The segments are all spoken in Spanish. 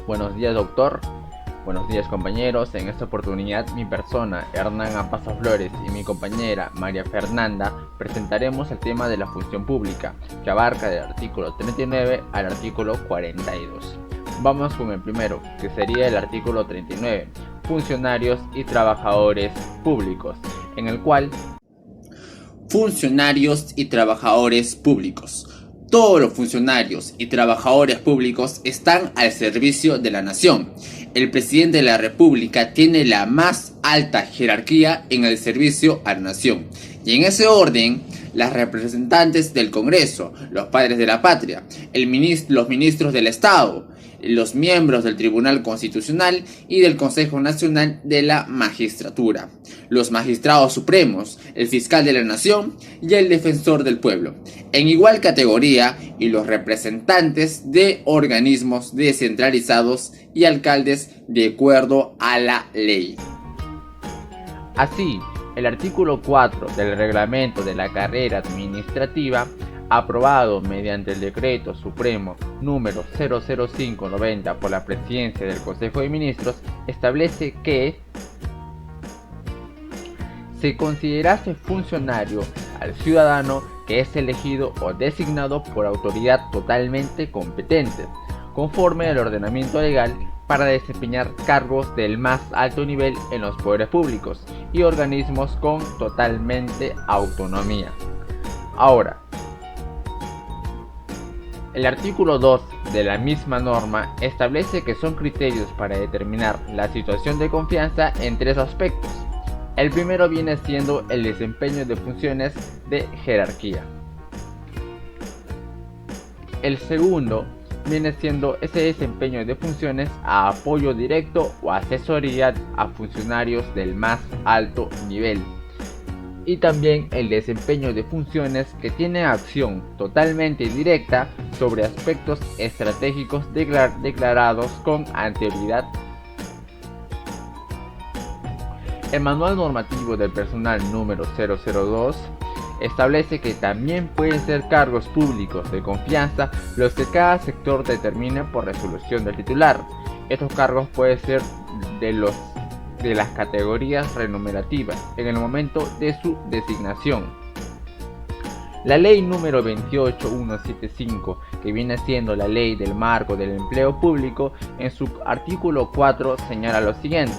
Buenos días, doctor. Buenos días, compañeros. En esta oportunidad, mi persona, Hernán Apaza Flores, y mi compañera, María Fernanda, presentaremos el tema de la función pública, que abarca del artículo 39 al artículo 42. Vamos con el primero, que sería el artículo 39, funcionarios y trabajadores públicos, en el cual funcionarios y trabajadores públicos. Todos los funcionarios y trabajadores públicos están al servicio de la nación. El presidente de la República tiene la más alta jerarquía en el servicio a la nación. Y en ese orden, las representantes del Congreso, los padres de la patria, los ministros del Estado, los miembros del Tribunal Constitucional y del Consejo Nacional de la Magistratura, los magistrados supremos, el fiscal de la nación y el defensor del pueblo, en igual categoría, y los representantes de organismos descentralizados y alcaldes de acuerdo a la ley. Así, el artículo 4 del reglamento de la carrera administrativa, aprobado mediante el decreto supremo número 00590 por la presidencia del Consejo de Ministros, establece que se considerase funcionario al ciudadano que es elegido o designado por autoridad totalmente competente, conforme al ordenamiento legal, para desempeñar cargos del más alto nivel en los poderes públicos y organismos con totalmente autonomía. Ahora, el artículo 2 de la misma norma establece que son criterios para determinar la situación de confianza en tres aspectos. El primero viene siendo el desempeño de funciones de jerarquía. El segundo viene siendo ese desempeño de funciones a apoyo directo o asesoría a funcionarios del más alto nivel. Y también el desempeño de funciones que tienen acción totalmente directa sobre aspectos estratégicos declarados con anterioridad. El Manual Normativo del Personal número 002 establece que también pueden ser cargos públicos de confianza los que cada sector determine por resolución del titular. Estos cargos pueden ser de las categorías remunerativas en el momento de su designación. La ley número 28175, que viene siendo la ley del marco del empleo público, en su artículo 4 señala lo siguiente: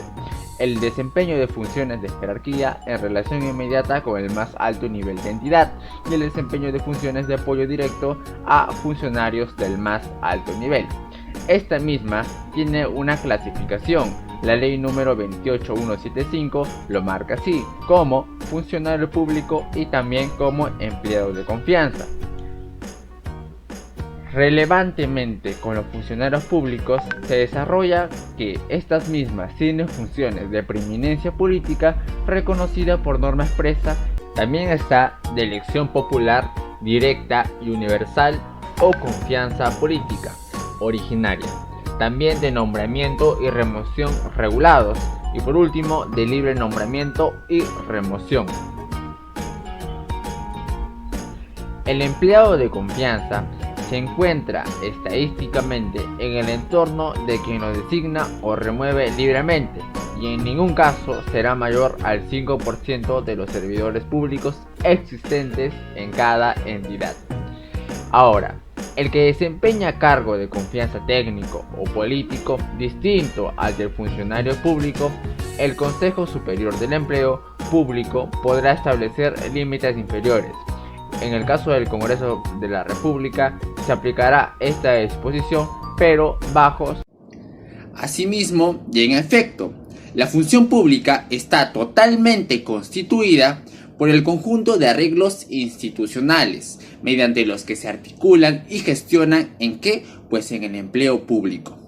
el desempeño de funciones de jerarquía en relación inmediata con el más alto nivel de entidad y el desempeño de funciones de apoyo directo a funcionarios del más alto nivel. Esta misma tiene una clasificación. La ley número 28175 lo marca así, como funcionario público y también como empleado de confianza. Relevantemente, con los funcionarios públicos se desarrolla que estas mismas tienen funciones de preeminencia política reconocida por norma expresa. También está de elección popular, directa y universal o confianza política originaria. También de nombramiento y remoción regulados, y por último de libre nombramiento y remoción. El empleado de confianza se encuentra estadísticamente en el entorno de quien lo designa o remueve libremente, y en ningún caso será mayor al 5% de los servidores públicos existentes en cada entidad. Ahora, el que desempeña cargo de confianza técnico o político distinto al del funcionario público, el Consejo Superior del Empleo Público podrá establecer límites inferiores. En el caso del Congreso de la República se aplicará esta disposición, pero bajos. Asimismo, y en efecto, la función pública está totalmente constituida por el conjunto de arreglos institucionales, mediante los que se articulan y gestionan ¿en qué? Pues en el empleo público.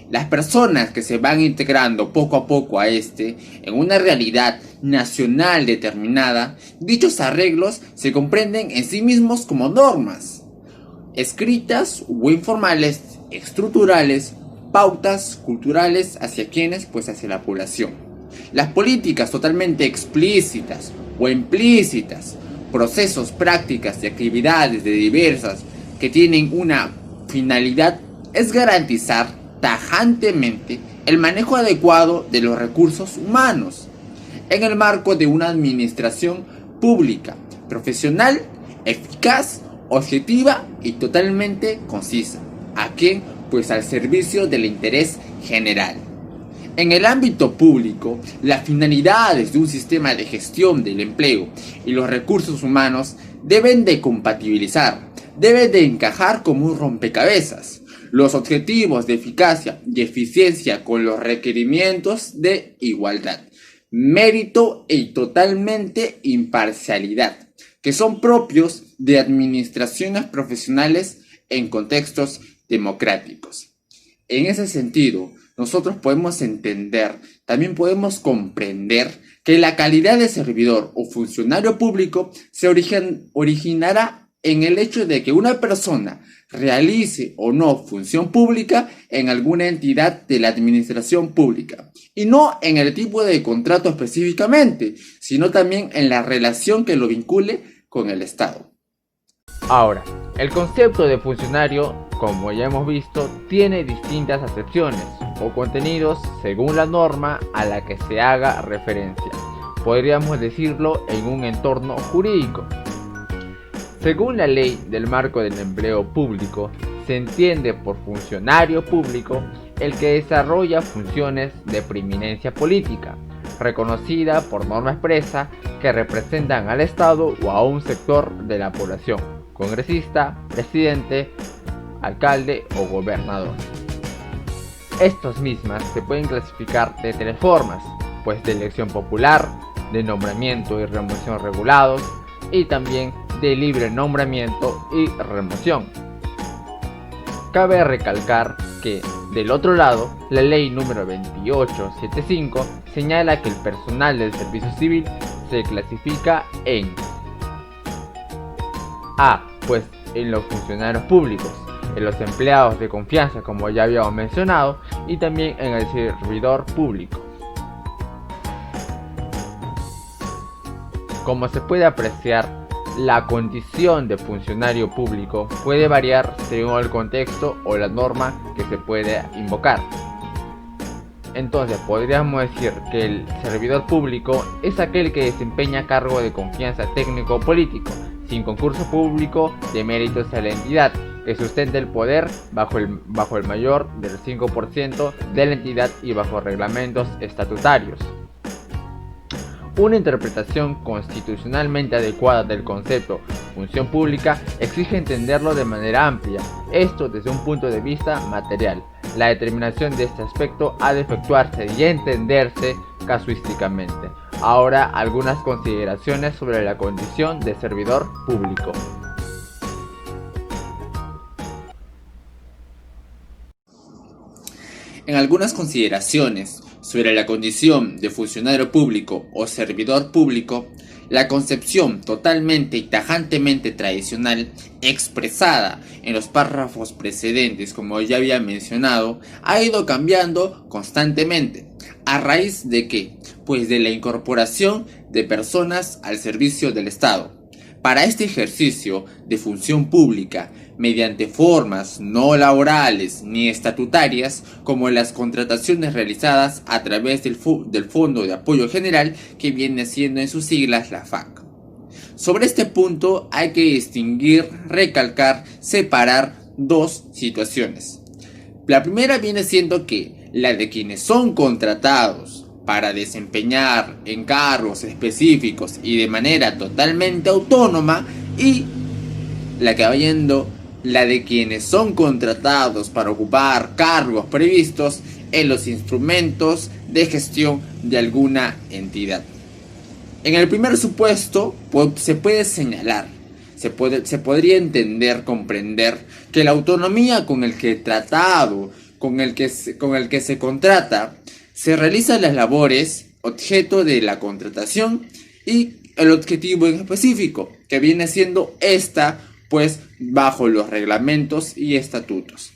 Las personas que se van integrando poco a poco en una realidad nacional determinada, dichos arreglos se comprenden en sí mismos como normas, escritas o informales, estructurales, pautas culturales hacia quienes, pues hacia la población. Las políticas totalmente explícitas o implícitas, procesos, prácticas y actividades de diversas que tienen una finalidad es garantizar tajantemente el manejo adecuado de los recursos humanos en el marco de una administración pública, profesional, eficaz, objetiva y totalmente concisa. ¿A qué? Pues al servicio del interés general. En el ámbito público, las finalidades de un sistema de gestión del empleo y los recursos humanos deben de compatibilizar, deben de encajar como un rompecabezas los objetivos de eficacia y eficiencia con los requerimientos de igualdad, mérito y totalmente imparcialidad, que son propios de administraciones profesionales en contextos democráticos. En ese sentido, nosotros podemos entender, también podemos comprender que la calidad de servidor o funcionario público se originará en el hecho de que una persona realice o no función pública en alguna entidad de la administración pública, y no en el tipo de contrato específicamente, sino también en la relación que lo vincule con el Estado. Ahora, el concepto de funcionario, como ya hemos visto, tiene distintas acepciones o contenidos según la norma a la que se haga referencia. Podríamos decirlo en un entorno jurídico. Según la Ley del Marco del Empleo Público, se entiende por funcionario público el que desarrolla funciones de preeminencia política, reconocida por norma expresa, que representan al Estado o a un sector de la población, congresista, presidente, alcalde o gobernador. Estas mismas se pueden clasificar de tres formas, pues de elección popular, de nombramiento y remoción regulados, y también de libre nombramiento y remoción. Cabe recalcar que, del otro lado, la ley número 2875 señala que el personal del servicio civil se clasifica en A. Pues en los funcionarios públicos, en los empleados de confianza, como ya habíamos mencionado, y también en el servidor público. Como se puede apreciar, la condición de funcionario público puede variar según el contexto o la norma que se puede invocar. Entonces podríamos decir que el servidor público es aquel que desempeña cargo de confianza técnico o político, sin concurso público de méritos a la entidad, que sustenta el poder bajo el mayor del 5% de la entidad y bajo reglamentos estatutarios. Una interpretación constitucionalmente adecuada del concepto función pública exige entenderlo de manera amplia, esto desde un punto de vista material. La determinación de este aspecto ha de efectuarse y entenderse casuísticamente. Ahora, algunas consideraciones sobre la condición de servidor público. En algunas consideraciones sobre la condición de funcionario público o servidor público, la concepción totalmente y tajantemente tradicional, expresada en los párrafos precedentes, como ya había mencionado, ha ido cambiando constantemente. ¿A raíz de qué? Pues de la incorporación de personas al servicio del Estado. Para este ejercicio de función pública, mediante formas no laborales ni estatutarias, como las contrataciones realizadas a través del Fondo de Apoyo General, que viene siendo en sus siglas la FAC. Sobre este punto hay que distinguir, recalcar, separar dos situaciones. La primera viene siendo que la de quienes son contratados para desempeñar encargos específicos y de manera totalmente autónoma, y la que va yendo la de quienes son contratados para ocupar cargos previstos en los instrumentos de gestión de alguna entidad. En el primer supuesto se puede señalar, se podría entender, comprender que la autonomía con el que tratado, con el que se contrata, se realizan las labores objeto de la contratación y el objetivo en específico, que viene siendo esta, pues bajo los reglamentos y estatutos.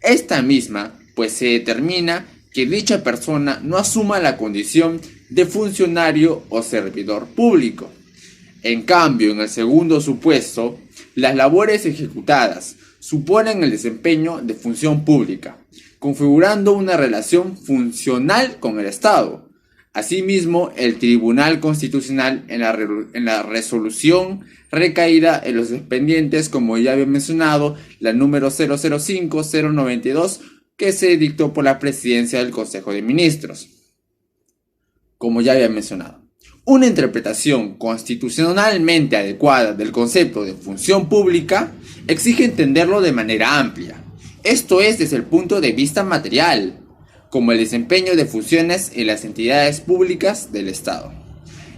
Esta misma, pues se determina que dicha persona no asuma la condición de funcionario o servidor público. En cambio, en el segundo supuesto, las labores ejecutadas suponen el desempeño de función pública, configurando una relación funcional con el Estado. Asimismo, el Tribunal Constitucional en la resolución recaída en los expedientes, como ya había mencionado, la número 005-092, que se dictó por la Presidencia del Consejo de Ministros. Como ya había mencionado, una interpretación constitucionalmente adecuada del concepto de función pública exige entenderlo de manera amplia. Esto es desde el punto de vista material, como el desempeño de funciones en las entidades públicas del Estado.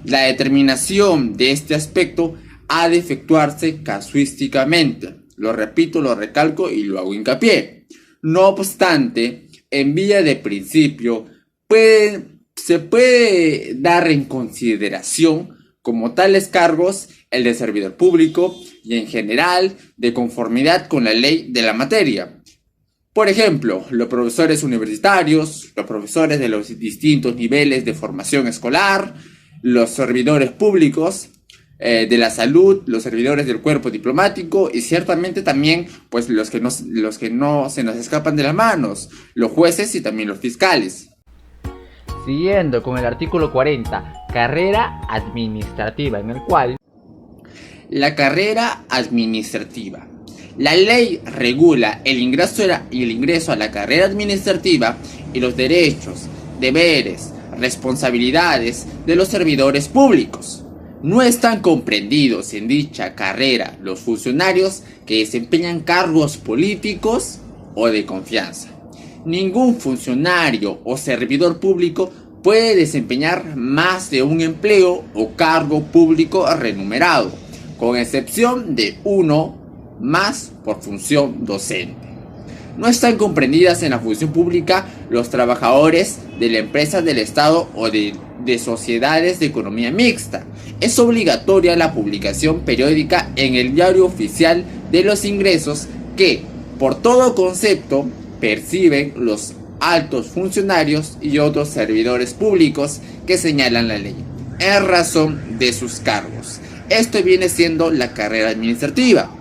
La determinación de este aspecto ha de efectuarse casuísticamente. Lo repito, lo recalco y lo hago hincapié. No obstante, en vía de principio, se puede dar en consideración como tales cargos el de servidor público y en general de conformidad con la ley de la materia. Por ejemplo, los profesores universitarios, los profesores de los distintos niveles de formación escolar, los servidores públicos de la salud, los servidores del cuerpo diplomático y ciertamente también pues los que no se nos escapan de las manos, los jueces y también los fiscales. Siguiendo con el artículo 40, carrera administrativa, en el cual la carrera administrativa. La ley regula el ingreso a la carrera administrativa y los derechos, deberes, responsabilidades de los servidores públicos. No están comprendidos en dicha carrera los funcionarios que desempeñan cargos políticos o de confianza. Ningún funcionario o servidor público puede desempeñar más de un empleo o cargo público remunerado, con excepción de uno más por función docente. No están comprendidas en la función pública los trabajadores de la empresa del Estado o de sociedades de economía mixta. Es obligatoria la publicación periódica en el Diario Oficial de los Ingresos que, por todo concepto, perciben los altos funcionarios y otros servidores públicos que señalan la ley, en razón de sus cargos. Esto viene siendo la carrera administrativa.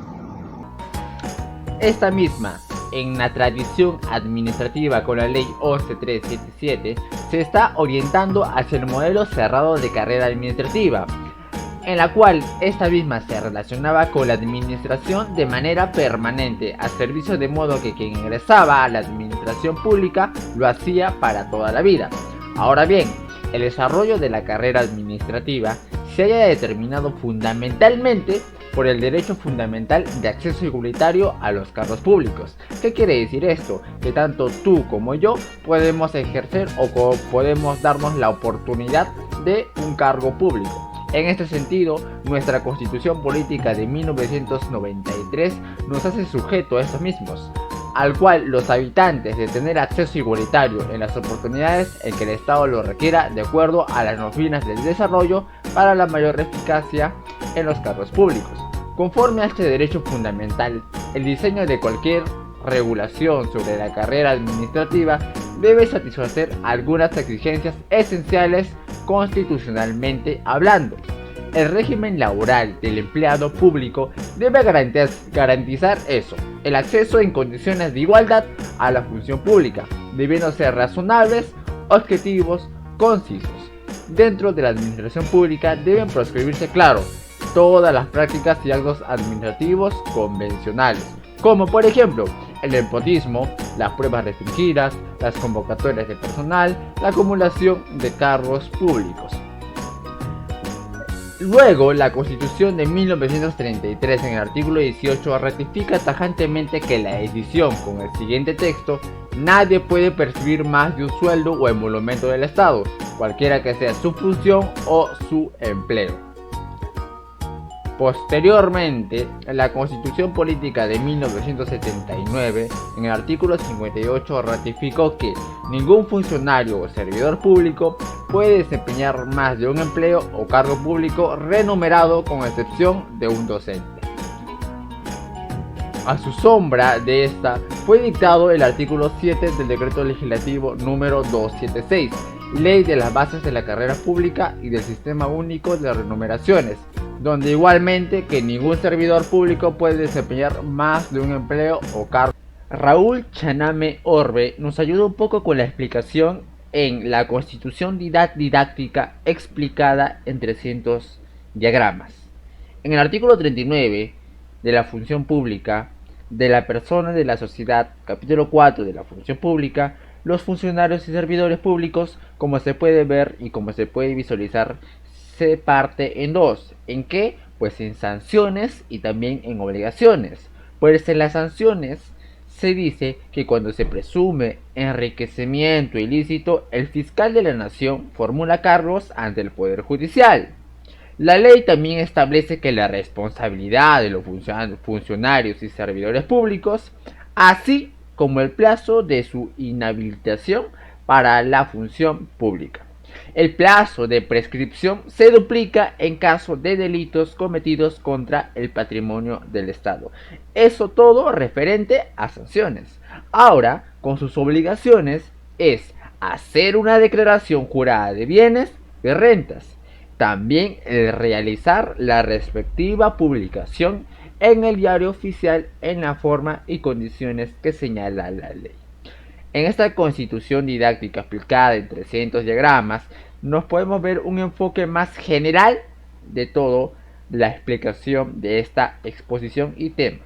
Esta misma, en la tradición administrativa con la ley 11377, se está orientando hacia el modelo cerrado de carrera administrativa, en la cual esta misma se relacionaba con la administración de manera permanente al servicio, de modo que quien ingresaba a la administración pública lo hacía para toda la vida. Ahora bien, el desarrollo de la carrera administrativa se haya determinado fundamentalmente por el derecho fundamental de acceso igualitario a los cargos públicos. ¿Qué quiere decir esto? Que tanto tú como yo podemos ejercer o podemos darnos la oportunidad de un cargo público. En este sentido, nuestra Constitución Política de 1993 nos hace sujeto a estos mismos, al cual los habitantes de tener acceso igualitario en las oportunidades en que el Estado lo requiera, de acuerdo a las normas del desarrollo para la mayor eficacia en los cargos públicos. Conforme a este derecho fundamental, el diseño de cualquier regulación sobre la carrera administrativa debe satisfacer algunas exigencias esenciales constitucionalmente hablando. El régimen laboral del empleado público debe garantizar eso, el acceso en condiciones de igualdad a la función pública, debiendo ser razonables, objetivos, concisos. Dentro de la administración pública deben proscribirse, claro, todas las prácticas y actos administrativos convencionales, como por ejemplo el nepotismo, las pruebas restringidas, las convocatorias de personal, la acumulación de cargos públicos. Luego, la Constitución de 1933 en el artículo 18 ratifica tajantemente que la decisión con el siguiente texto: nadie puede percibir más de un sueldo o emolumento del Estado, cualquiera que sea su función o su empleo. Posteriormente, la Constitución Política de 1979, en el artículo 58, ratificó que ningún funcionario o servidor público puede desempeñar más de un empleo o cargo público remunerado, con excepción de un docente. A su sombra de esta fue dictado el artículo 7 del Decreto Legislativo número 276, Ley de las Bases de la Carrera Pública y del Sistema Único de Remuneraciones, donde igualmente que ningún servidor público puede desempeñar más de un empleo o cargo. Raúl Chaname Orbe nos ayuda un poco con la explicación en la Constitución Didáctica explicada en 300 diagramas. En el artículo 39 de la función pública de la persona de la sociedad, capítulo 4 de la función pública, los funcionarios y servidores públicos, como se puede ver y como se puede visualizar, se parte en dos. ¿En qué? Pues en sanciones y también en obligaciones. Pues en las sanciones se dice que cuando se presume enriquecimiento ilícito, el fiscal de la nación formula cargos ante el Poder Judicial. La ley también establece que la responsabilidad de los funcionarios y servidores públicos, así como el plazo de su inhabilitación para la función pública. El plazo de prescripción se duplica en caso de delitos cometidos contra el patrimonio del Estado. Eso todo referente a sanciones. Ahora, con sus obligaciones, es hacer una declaración jurada de bienes y rentas. También el realizar la respectiva publicación en el diario oficial en la forma y condiciones que señala la ley. En esta constitución didáctica explicada en 300 diagramas, nos podemos ver un enfoque más general de todo la explicación de esta exposición y tema.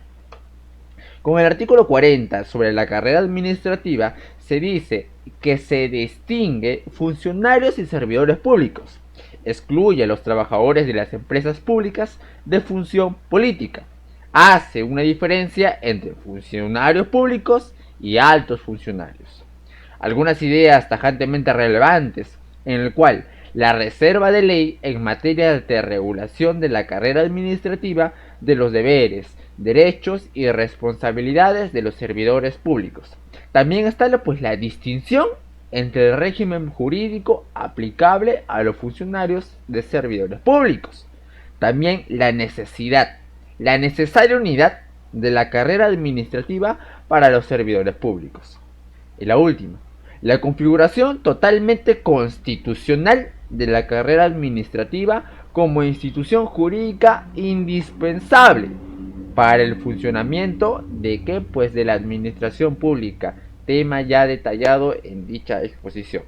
Con el artículo 40 sobre la carrera administrativa se dice que se distingue funcionarios y servidores públicos. Excluye a los trabajadores de las empresas públicas de función política. Hace una diferencia entre funcionarios públicos y altos funcionarios. Algunas ideas tajantemente relevantes en el cual la reserva de ley en materia de regulación de la carrera administrativa de los deberes, derechos y responsabilidades de los servidores públicos. También está la distinción entre el régimen jurídico aplicable a los funcionarios de servidores públicos. También la necesaria unidad de la carrera administrativa para los servidores públicos. Y la última, la configuración totalmente constitucional de la carrera administrativa como institución jurídica indispensable para el funcionamiento de la administración pública, tema ya detallado en dicha exposición.